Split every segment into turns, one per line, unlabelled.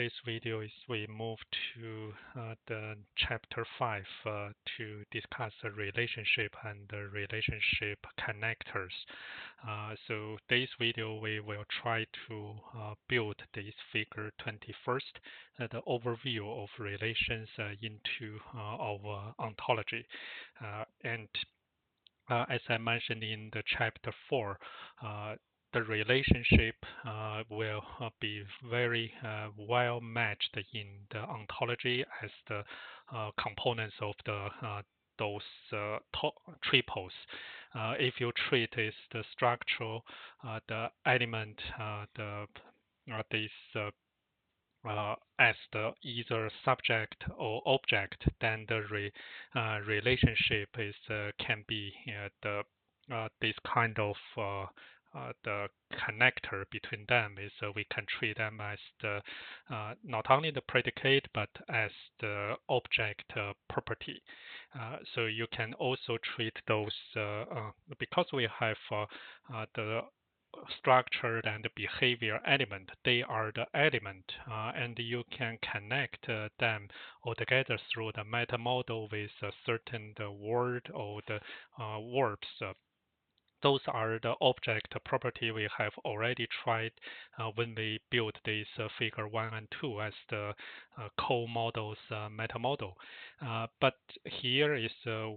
today's video is we move to the chapter 5 to discuss the relationship and the relationship connectors. So this video we will try to build this figure 21st, the overview of relations into our ontology. And as I mentioned in the chapter 4, the relationship will be very well matched in the ontology as the components of the those triples. If you treat this the structural, the element, this as the either subject or object, then the relationship is can be this kind of the connector between them is we can treat them as the not only the predicate but as the object property. So you can also treat those because we have the structured and behavior element. They are the element, and you can connect them all together through the meta model with a certain word or the verbs. Those are the object property we have already tried when we built this figure 1 and 2 as the co-models meta model. But here is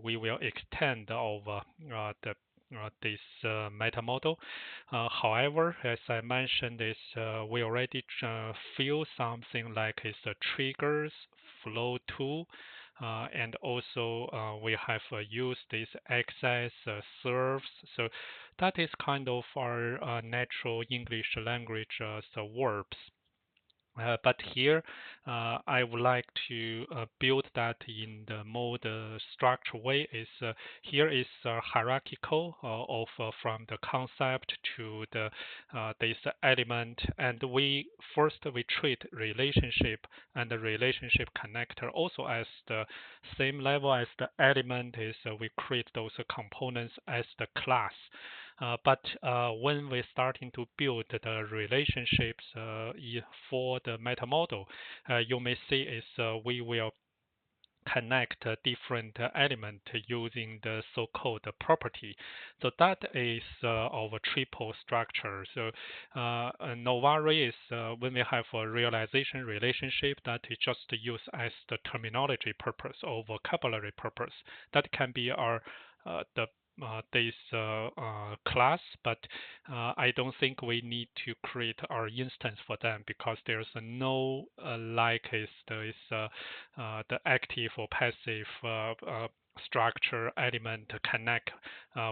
we will extend over this meta model. However, as I mentioned, is we already feel something like it's triggers, flow tool, and also we have used this access serves. So that is kind of our natural English language verbs. But here, I would like to build that in the more structured way. Is here is hierarchical of from the concept to the this element, and we treat relationship and the relationship connector also as the same level as the element. Is we create those components as the class. But when we're starting to build the relationships for the meta model, you may see is we will connect different element using the so-called property. So that is our triple structure. So Novari is when we have a realization relationship that is just used as the terminology purpose or vocabulary purpose. That can be our this class, but I don't think we need to create our instance for them because there's no like is the active or passive structure element connect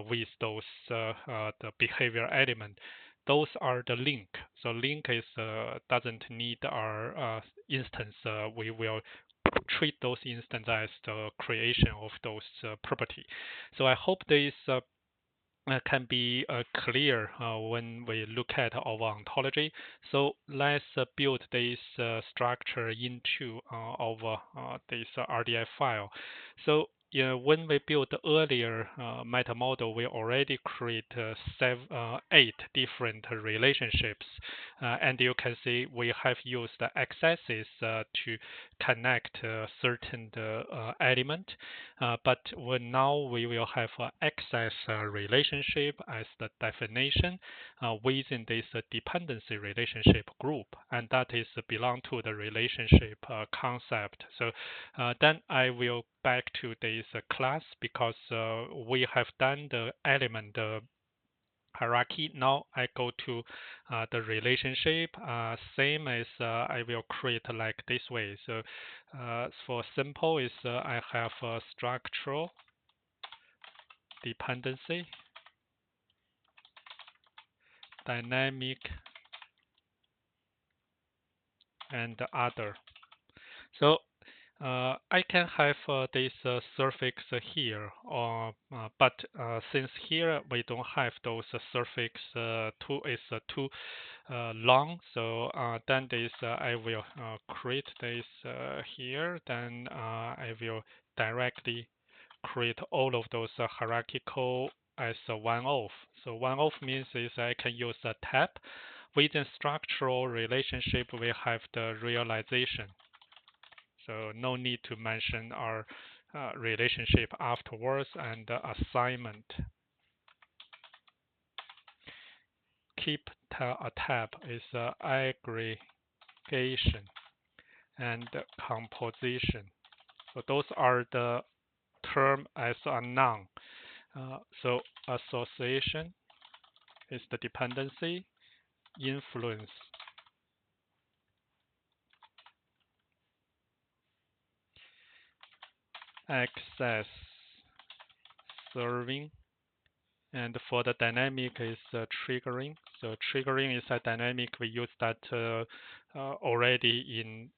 with those the behavior element. Those are the link. So link is doesn't need our instance. We will treat those instances as the creation of those property. So I hope this can be clear when we look at our ontology. So let's build this structure into our this RDF file. So when we built the earlier meta model, we already create 8 different relationships. And you can see we have used the accesses to connect certain element. But now we will have access relationship as the definition within this dependency relationship group, and that is belong to the relationship concept. So then I will back to this class because we have done the element hierarchy. Now I go to the relationship. Same as I will create like this way. So for simple is I have a structural dependency, dynamic, and other. So I can have this suffix here, but since here we don't have those suffix too is too long, so then this I will create this here. Then I will directly create all of those hierarchical as one off. So one off means is I can use a tab within structural relationship, we have the realization. So no need to mention our relationship afterwards, and assignment. Keep a tab is aggregation and composition. So those are the term as a noun. So association is the dependency, influence. Access, serving, and for the dynamic is triggering. So triggering is a dynamic. We use that already in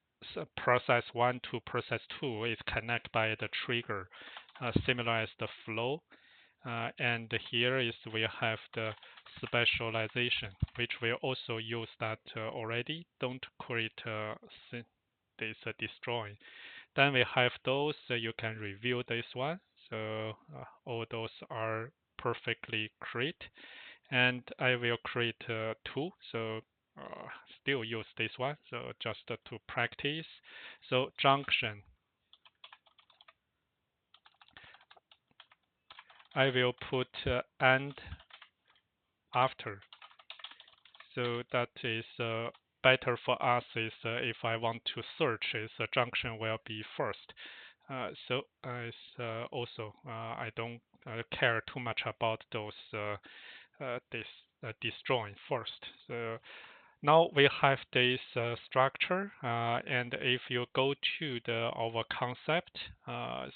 process 1 to process 2 is connected by the trigger, similar as the flow. And here is we have the specialization, which we also use that already. Don't create this destroy. Then we have those. You can review this one. So all those are perfectly great. And I will create two. So still use this one. So just to practice. So junction. I will put and after. So that is better for us is if I want to search, is a junction will be first. So also I don't care too much about those this destroying first. So now we have this structure, and if you go to our concept,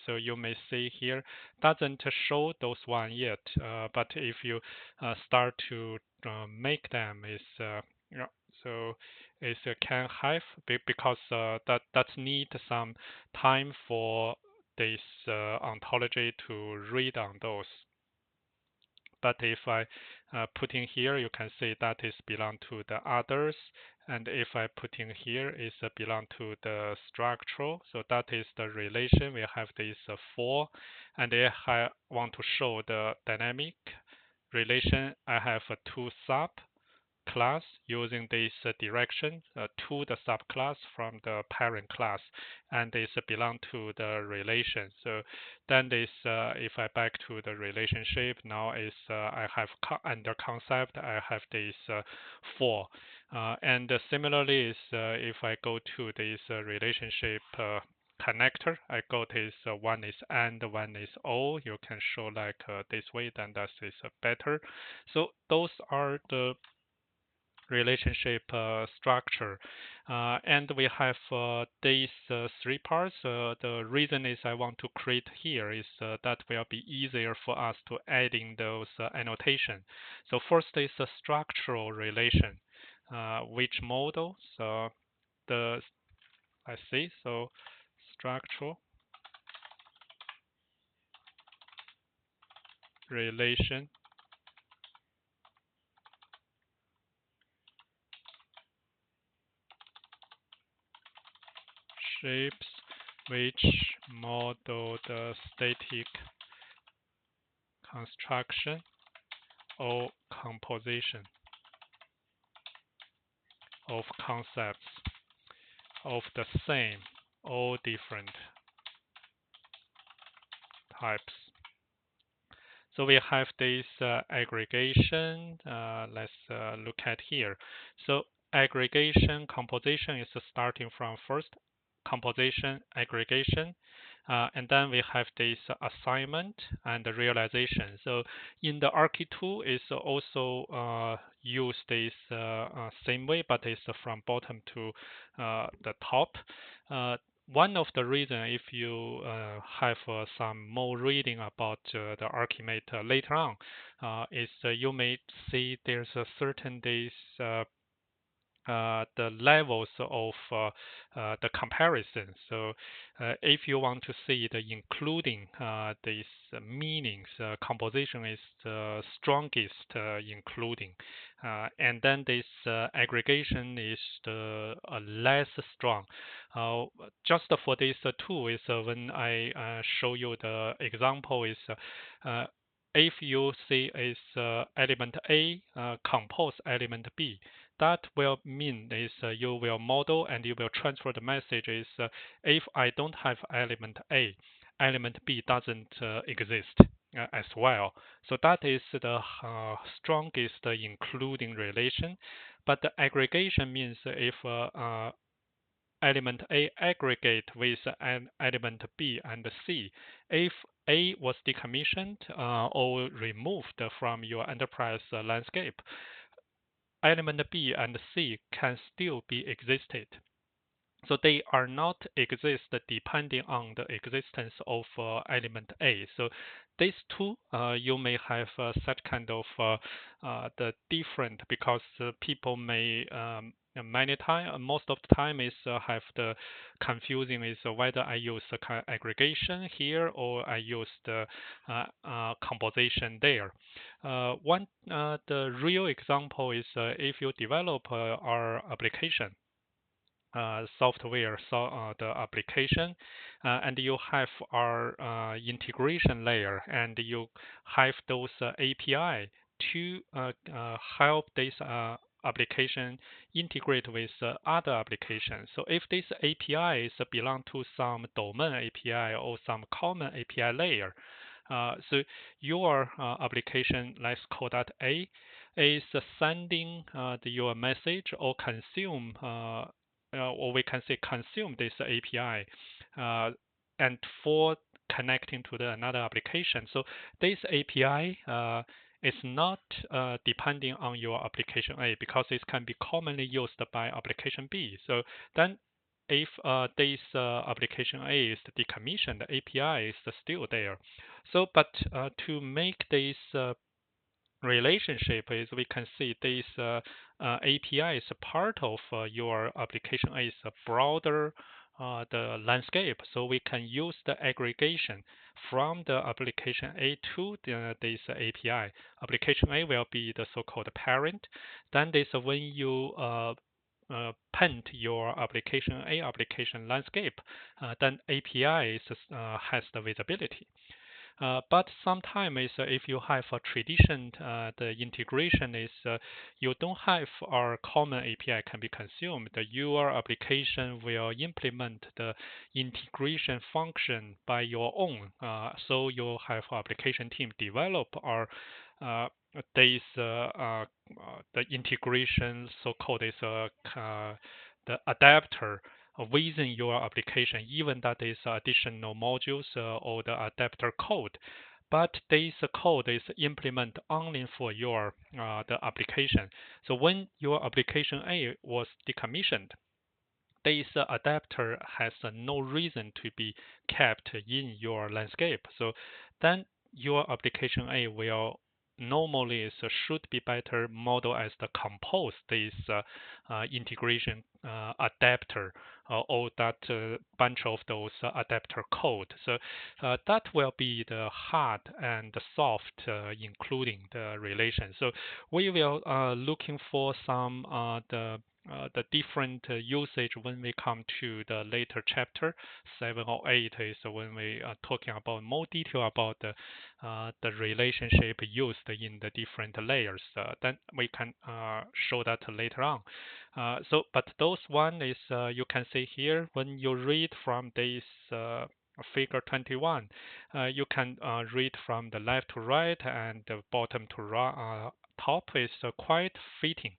so you may see here doesn't show those one yet, but if you start to make them, is yeah, so it's can have because that need some time for this ontology to read on those. But if I put in here, you can see that is belong to the others. And if I put in here, is belong to the structural. So that is the relation. We have this 4. And if I want to show the dynamic relation, I have 2 sub class using this direction to the subclass from the parent class, and this belong to the relation. So then this, if I back to the relationship, now is I have under concept, I have this 4. And similarly is if I go to this relationship connector, I got this one is and one is O. You can show like this way, then that is better. So those are the relationship structure. And we have these 3 parts. The reason is I want to create here is that will be easier for us to add in those annotation. So first is a structural relation, which model. So I see. So structural relation shapes which model the static construction or composition of concepts of the same, all different types. So we have this aggregation. Let's look at here. So aggregation composition is starting from first composition aggregation, and then we have this assignment and the realization. So in the Archi2 is also use this same way, but it's from bottom to the top. One of the reason, if you have some more reading about the ArchiMate later on, is you may see there's a certain days the levels of the comparison. So if you want to see the including these meanings, composition is the strongest including. And then this aggregation is the less strong. Just for this two is when I show you the example is if you see is element A compose element B, that will mean is you will model and you will transfer the message is if I don't have element A, element B doesn't exist as well. So that is the strongest including relation. But the aggregation means if element A aggregate with an element B and C, if A was decommissioned or removed from your enterprise landscape, element B and C can still be existed. So they are not exist depending on the existence of element A. So these two, you may have such kind of the different because people may many time, most of the time is have the confusing is whether I use aggregation here or I use the composition there. The real example is if you develop our application software, the application, and you have our integration layer, and you have those API to help this application integrate with other applications. So if this API belong to some domain API or some common API layer, so your application, let's call that A, is sending your message or consume or we can say consume this API and for connecting to another application. So this API is not depending on your application A because it can be commonly used by application B. So then if this application A is decommissioned, the API is still there. So but to make this relationship is we can see this API is a part of your application is a broader the landscape, so we can use the aggregation from the application A to this API. Application A will be the so-called parent. Then this when you paint your application A application landscape, then API is, has the visibility. But sometimes if you have a tradition, the integration is you don't have our common API can be consumed. Your application will implement the integration function by your own. So you have application team develop our this the integration, so-called is the adapter within your application, even that is additional modules or the adapter code. But this code is implemented only for your the application. So when your application A was decommissioned, this adapter has no reason to be kept in your landscape. So then your application A will normally should be better model as the compose this integration adapter or that bunch of those adapter code. So that will be the hard and the soft including the relation. So we will looking for some the different usage when we come to the later chapter 7 or 8 is when we are talking about more detail about the relationship used in the different layers. Then we can show that later on. But those one is you can see here when you read from this figure 21, you can read from the left to right and the bottom to top is quite fitting.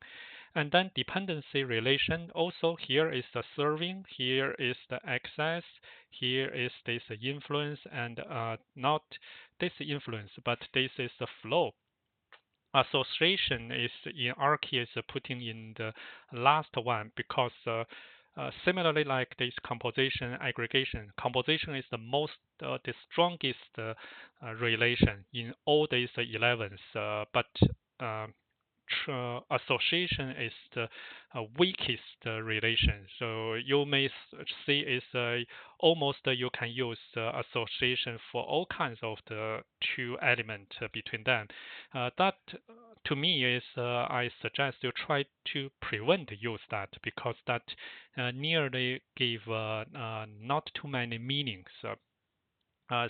And then dependency relation also here is the serving, here is the access, here is this influence and not this influence, but this is the flow. Association is in our case putting in the last one because similarly like this composition aggregation, composition is the most the strongest relation in all these 11s, but association is the weakest relation. So you may see is almost you can use association for all kinds of the two elements between them. That to me is I suggest you try to prevent use that because that nearly give not too many meanings.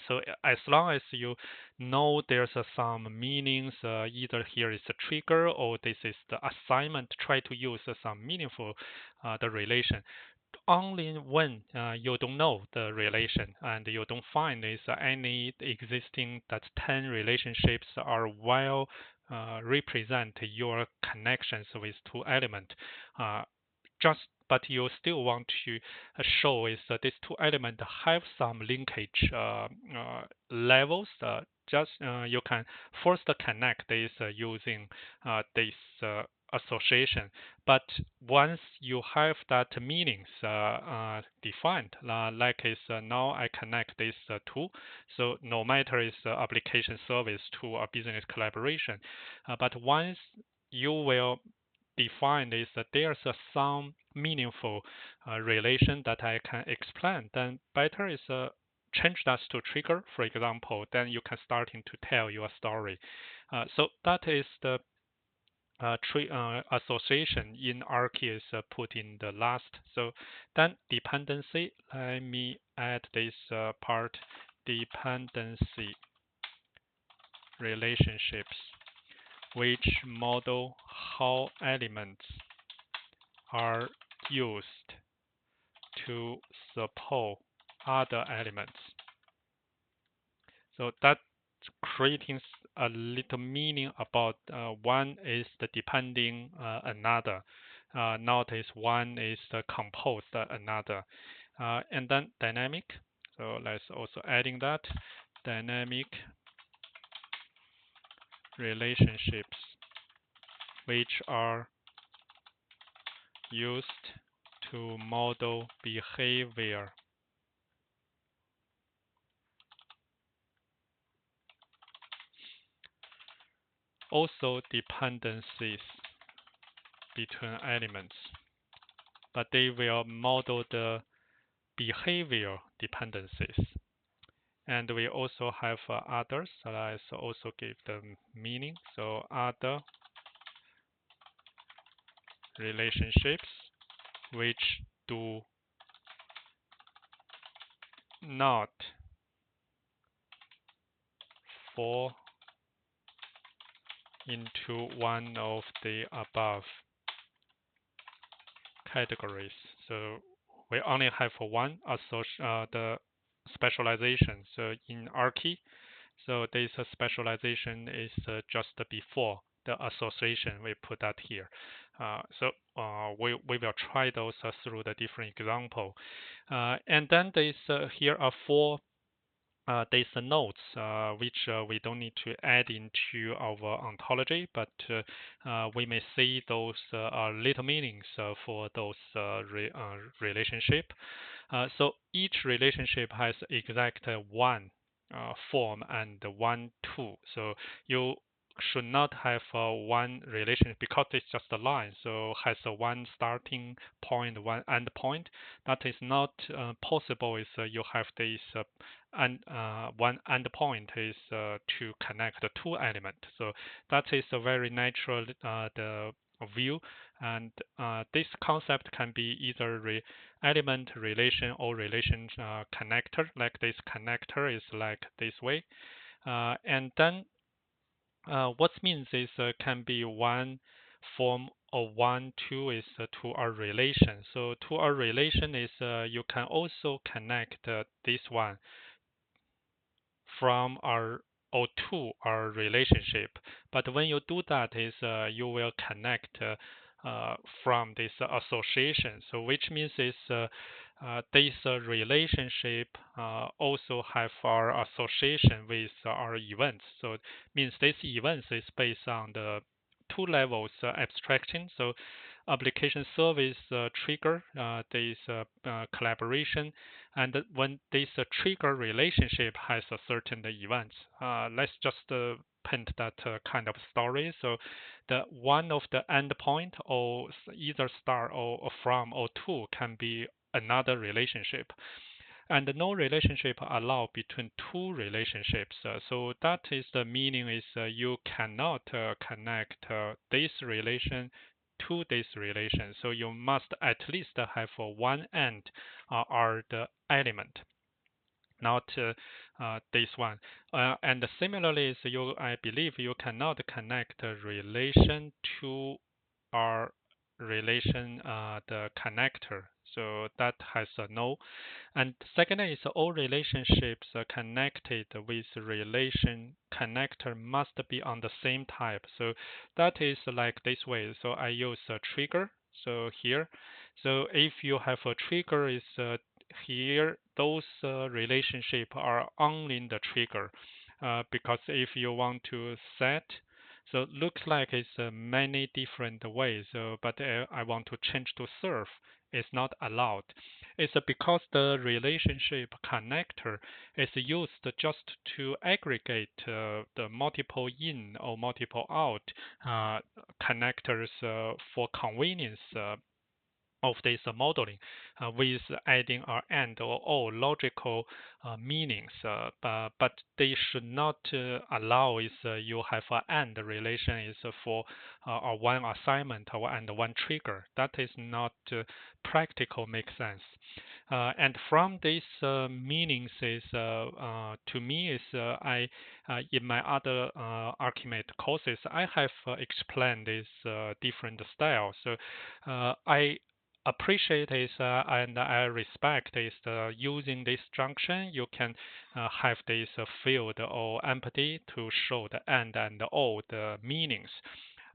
So as long as you know there's some meanings, either here is a trigger or this is the assignment, try to use some meaningful the relation. Only when you don't know the relation and you don't find is any existing that 10 relationships are well represent your connections with two elements. Just but you still want to show is that these two elements have some linkage levels. Just you can first connect this using this association. But once you have that meanings defined, like is now I connect these two. So no matter is application service to a business collaboration, but once you will define is that there's some meaningful relation that I can explain, then better is change that to trigger, for example, then you can starting to tell your story. So that is the association in Archi is put in the last. So then dependency, let me add this part, dependency relationships, which model how elements are used to support other elements. So that's creating a little meaning about one is the depending another. Notice one is the composed another. And then dynamic. So let's also adding that dynamic relationships which are used to model behavior. Also dependencies between elements, but they will model the behavior dependencies. And we also have others. So let's also give them meaning. So other relationships which do not fall into one of the above categories. So we only have one the specialization. So in Archi, so this specialization is just before the association. We put that here. We will try those through the different example. And then there's here are four there's nodes which we don't need to add into our ontology, but we may see those little meanings for those relationship. So each relationship has exact one form and one tool. So you should not have one relationship because it's just a line. So has a one starting point, one end point. That is not possible. Is you have this and one endpoint is to connect the two elements. So that is a very natural the view, and this concept can be either element relation or relation connector. Like this connector is like this way, and then what means is can be one form or one tool is to a relation. So to a relation is you can also connect this one from our or to our relationship. But when you do that is you will connect from this association. So which means is this relationship also have our association with our events. So it means this events is based on the two levels abstraction. So application service trigger this collaboration, and when this trigger relationship has a certain events. Let's just paint that kind of story. So the one of the endpoint or either start or from or to can be another relationship, and no relationship allow between two relationships. So that is the meaning is you cannot connect this relation to this relation. So you must at least have one end are the element. not this one. And similarly, so I believe you cannot connect a relation to our relation, the connector. So that has a no. And second is all relationships connected with relation connector must be on the same type. So that is like this way. So I use a trigger. So here, so if you have a trigger is here, those relationship are only in the trigger. Because if you want to set, so looks like it's many different ways. But I want to change to serve. It's not allowed. It's because the relationship connector is used just to aggregate the multiple in or multiple out connectors for convenience of this modeling with adding and or all logical meanings, but they should not allow is you have an and relation is for one assignment or and one trigger. That is not practical, makes sense. And from these meanings is to me is I in my other ArchiMate courses I have explained this different styles. So I appreciate is and I respect is using this junction you can have this field or empty to show the and all the meanings.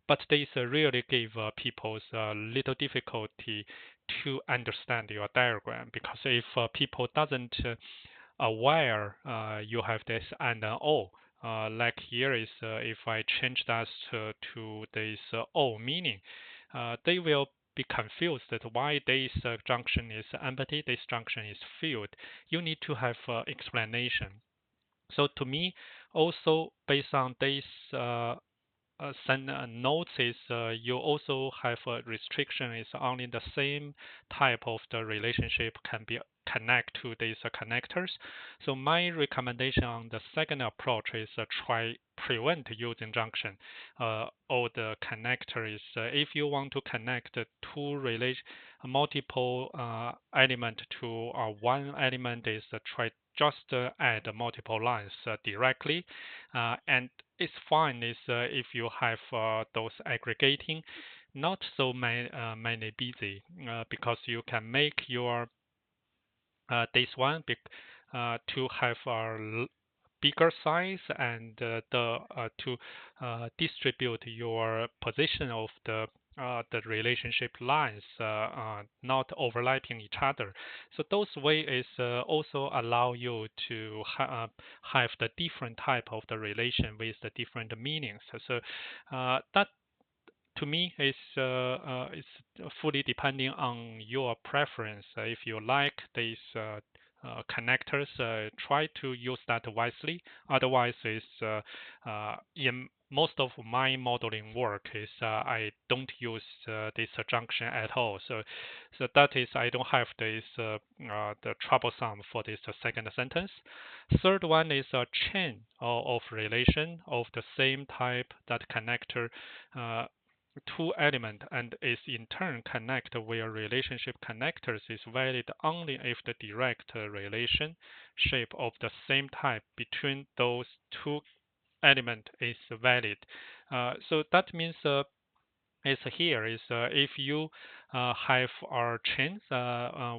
But this really give people a little difficulty to understand your diagram, because if people doesn't aware you have this and all, like here is if I change that to this all meaning, they will be confused that why this junction is empty, this junction is filled. You need to have explanation. So to me, also based on this notes is you also have a restriction is only the same type of the relationship can be connect to these connectors. So my recommendation on the second approach is try prevent using junction or the connector is if you want to connect two multiple element to one element is try just add multiple lines directly, and it's fine is if you have those aggregating, not so many busy, because you can make your this one to have a bigger size and to distribute your position of the relationship lines not overlapping each other. So those way is also allow you to have the different type of the relation with the different meanings. So that to me is fully depending on your preference. If you like these connectors, try to use that wisely. Otherwise, is in most of my modeling work is I don't use this junction at all. So that is I don't have this the troublesome for this second sentence. Third one is a chain of relation of the same type that connector two element and is in turn connect where relationship connectors is valid only if the direct relationship of the same type between those two element is valid. So that means is here is if you have our chains,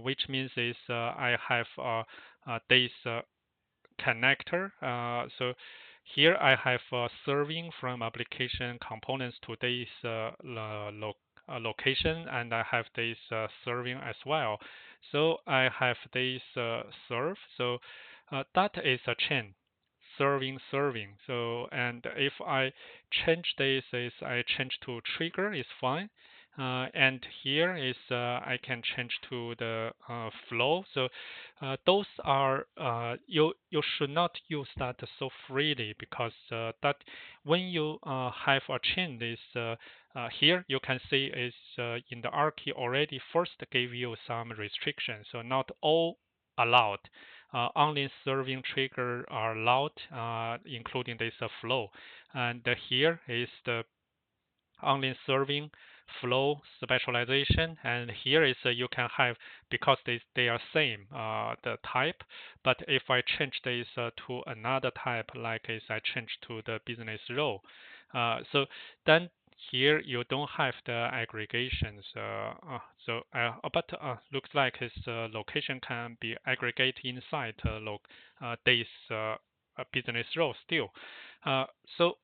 which means is I have this connector. So here I have serving from application components to this location, and I have this serving as well. So I have this serve. So that is a chain. Serving. So and if I change this, is I change to trigger is fine. And here is I can change to the flow. So those are you should not use that so freely, because that when you have a chain is here you can see is in the Archi already first gave you some restrictions, so not all allowed. Only serving trigger are allowed, including this flow. And here is the only serving flow specialization, and here is you can have, because they are same the type, but if I change this to another type, like if I change to the business role, so then here you don't have the aggregations. But looks like its location can be aggregated inside this business role still. So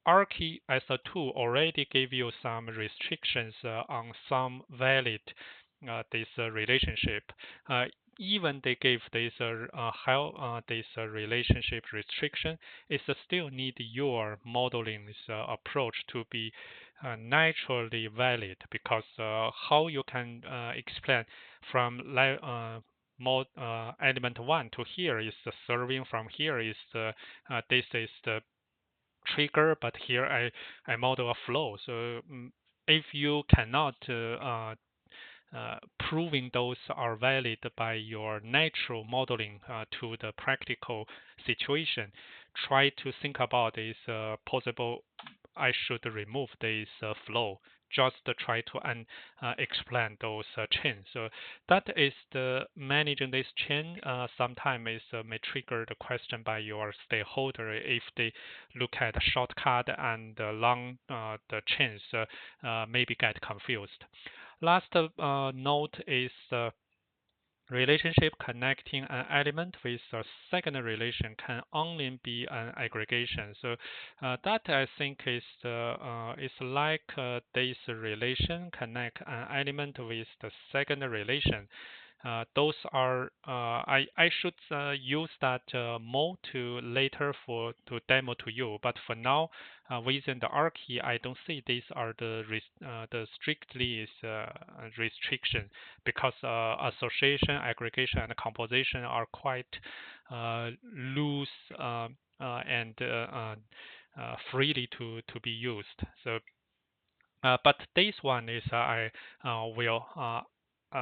Archi as a tool already gave you some restrictions on some valid this relationship. Even they gave this how this relationship restriction, it still need your modeling approach to be naturally valid, because how you can explain from element 1 to here is the serving, from here is this is the trigger, but here I model a flow. So if you cannot proving those are valid by your natural modeling to the practical situation, try to think about this possible I should remove this flow, just to try to explain those chains. So that is the managing this chain. Sometimes may trigger the question by your stakeholder if they look at the shortcut and the long the chains maybe get confused. Last note is relationship connecting an element with a second relation can only be an aggregation. So that I think is like this relation connect an element with the second relation. Those are I should use that more to later for to demo to you. But for now, within the Archi, I don't see these are the strictly is restriction, because association, aggregation, and composition are quite loose and freely to be used. So but this one is I will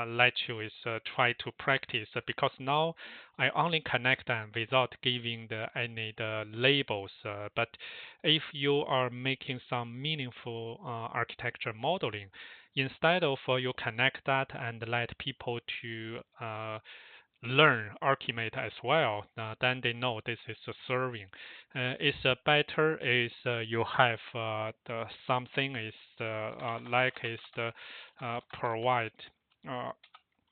let you is try to practice, because now I only connect them without giving any the labels. But if you are making some meaningful architecture modeling, instead of you connect that and let people to learn ArchiMate as well, then they know this is a serving. It's better is you have the something is like is the provide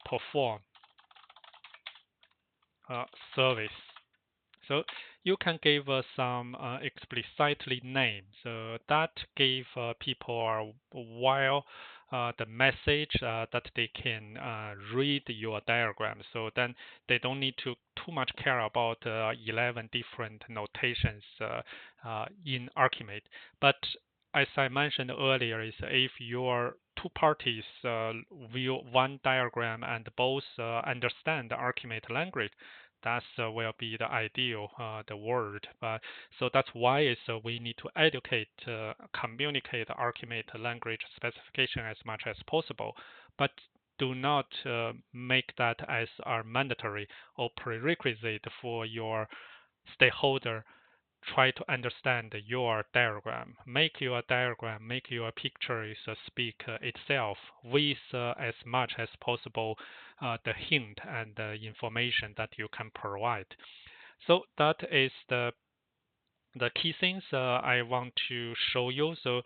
perform service. So you can give some explicitly name. So that give people a while the message that they can read your diagram. So then they don't need to too much care about 11 different notations in ArchiMate. But as I mentioned earlier, is if your two parties view one diagram and both understand the ArchiMate language, that will be the ideal the word. So that's why is we need to educate, communicate ArchiMate language specification as much as possible, but do not make that as our mandatory or prerequisite for your stakeholder try to understand your diagram. Make your diagram, make your picture is speak itself with as much as possible the hint and the information that you can provide. So that is the key things I want to show you. So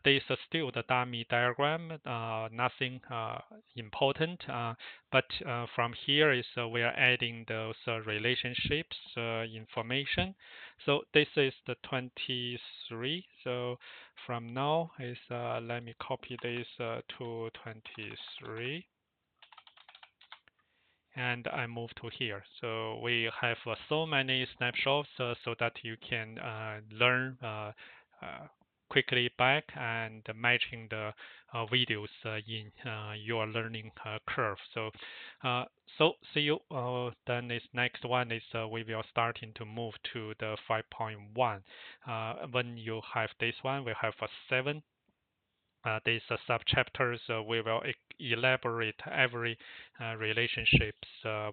this is still the dummy diagram, nothing important. But from here is we are adding those relationships information. So this is the 23. So from now is let me copy this to 23. And I move to here. So we have so many snapshots so that you can learn quickly back and matching the videos in your learning curve. So see you. Then this next one is we will starting to move to the 5.1. When you have this one, we have a 7. these sub-chapters, we will elaborate every relationships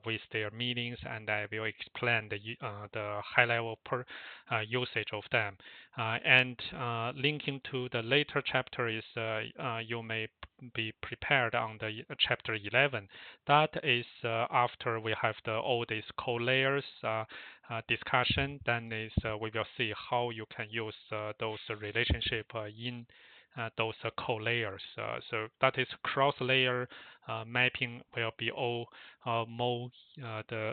with their meanings, and I will explain the high-level usage of them. And linking to the later chapter is you may be prepared on the chapter 11. That is after we have all these co-layers discussion. Then is we will see how you can use those relationship in those co-layers. So that is cross-layer mapping will be all more the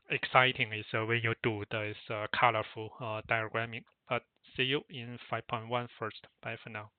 exciting is when you do this colorful diagramming. But see you in 5.1 first. Bye for now.